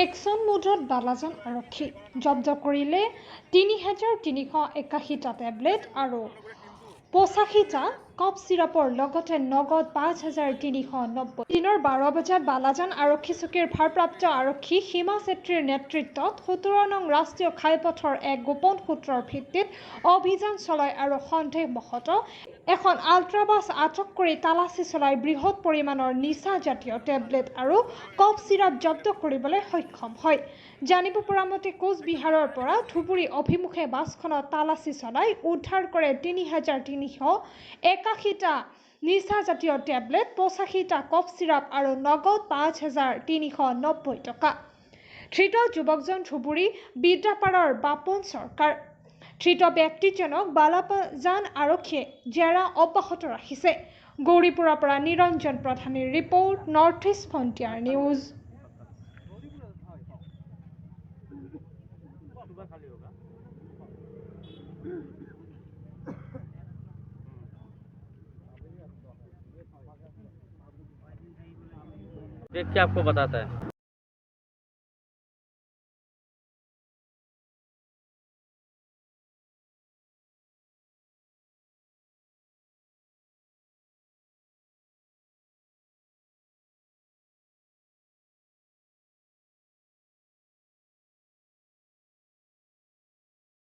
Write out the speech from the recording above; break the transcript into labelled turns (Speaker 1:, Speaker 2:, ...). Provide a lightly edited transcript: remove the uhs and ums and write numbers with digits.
Speaker 1: Action মুডত বালাজান আৰক্ষী জব্দ কৰিলে ৩,৩৮১টা টেবলেট আৰু ৮৫টা কফ চিৰাপৰ লগতে নগদ ৫,৩৯০ দিনৰ ১২ বজাত বালাজান আৰক্ষী চকীৰ ভাৰপ্ৰাপ্ত আৰক্ষী সীমা চেত্ৰীৰ নেতৃত্বত ১৭ নং ৰাষ্ট্ৰীয় ঘাইপথৰ এক গোপন সূত্ৰৰ ভিত্তিত অভিযান চলায় আৰু সন্দেহবশতঃ এখন আল্ট্ৰাবাছ আটক কৰি তালাচী চলাই বৃহৎ পৰিমাণৰ নিচাজাতীয় টেবলেট আৰু কফ চিৰাপ জব্দ কৰিবলৈ সক্ষম হয়। জানিব পৰা মতে কোচবিহাৰৰ পৰা ধুবুৰী অভিমুখে বাছখনত তালাচী চলাই উদ্ধাৰ কৰে ৩,৩৮১টা নিচাজাতীয় টেবলেট, ৮৫টা কফ চিৰাপ আৰু নগদ ৫,৩৯০ টকা। ধৃত যুৱকজন ধুবুৰী বিদ্যাপাৰাৰ বাপন চৰকাৰ। ধৃত ব্যক্তিজনক বালাজান আৰক্ষীয়ে জেৰা অব্যাহত ৰাখিছে। গৌৰীপুৰৰ পৰা নিৰঞ্জন প্ৰধানীৰ report, North East Frontier News.
Speaker 2: देख के आपको बताता है।